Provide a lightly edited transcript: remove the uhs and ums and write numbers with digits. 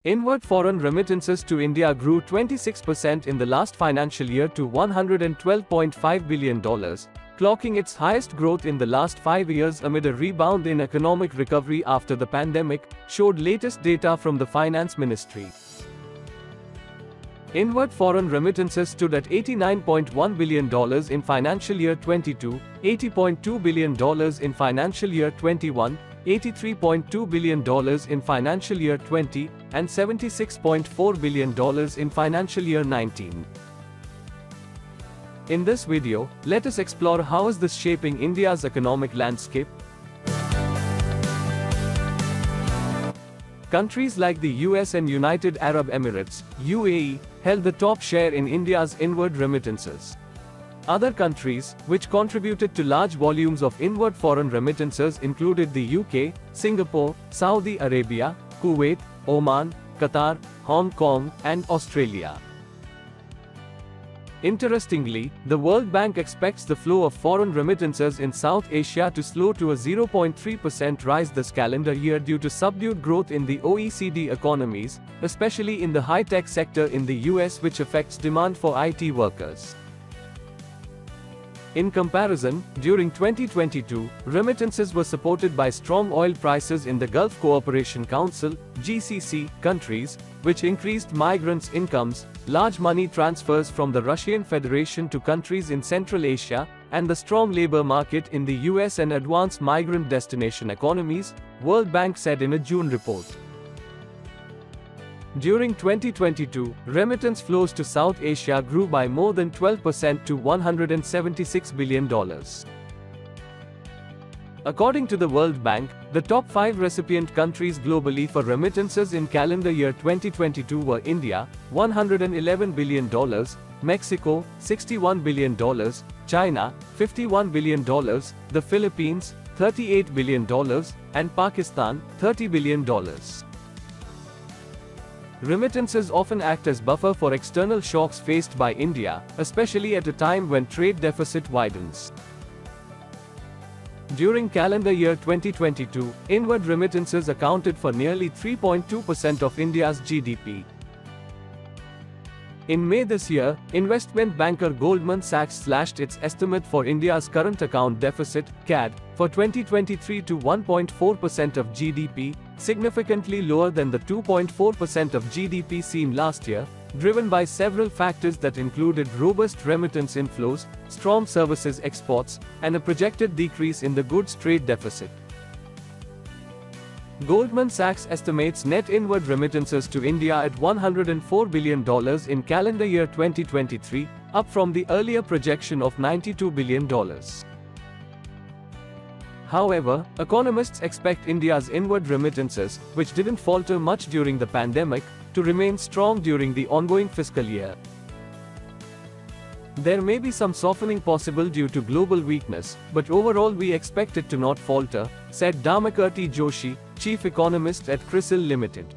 Inward foreign remittances to India grew 26% in the last financial year to $112.5 billion, clocking its highest growth in the last 5 years amid a rebound in economic recovery after the pandemic, showed latest data from the Finance Ministry. Inward foreign remittances stood at $89.1 billion in financial year 22, $80.2 billion in financial year 21, $83.2 billion in financial year 20, and $76.4 billion in financial year 19. In this video, let us explore how is this shaping India's economic landscape. Countries like the US and United Arab Emirates, UAE, held the top share in India's inward remittances. Other countries, which contributed to large volumes of inward foreign remittances included the UK, Singapore, Saudi Arabia, Kuwait, Oman, Qatar, Hong Kong, and Australia. Interestingly, the World Bank expects the flow of foreign remittances in South Asia to slow to a 0.3% rise this calendar year due to subdued growth in the OECD economies, especially in the high-tech sector in the US, which affects demand for IT workers. In comparison, during 2022, remittances were supported by strong oil prices in the Gulf Cooperation Council (GCC) countries, which increased migrants' incomes, large money transfers from the Russian Federation to countries in Central Asia, and the strong labor market in the US and advanced migrant destination economies, World Bank said in a June report. During 2022, remittance flows to South Asia grew by more than 12% to $176 billion. According to the World Bank, the top 5 recipient countries globally for remittances in calendar year 2022 were India, $111 billion, Mexico, $61 billion, China, $51 billion, the Philippines, $38 billion, and Pakistan, $30 billion. Remittances often act as buffer for external shocks faced by India, especially at a time when trade deficit widens. During calendar year 2022, inward remittances accounted for nearly 3.2% of India's GDP. In May this year, investment banker Goldman Sachs slashed its estimate for India's current account deficit (CAD) for 2023 to 1.4% of GDP, significantly lower than the 2.4% of GDP seen last year, driven by several factors that included robust remittance inflows, strong services exports, and a projected decrease in the goods trade deficit. Goldman Sachs estimates net inward remittances to India at $104 billion in calendar year 2023, up from the earlier projection of $92 billion. However, economists expect India's inward remittances, which didn't falter much during the pandemic, to remain strong during the ongoing fiscal year. There may be some softening possible due to global weakness, but overall we expect it to not falter, said Dharmakirti Joshi, chief economist at CRISIL Limited.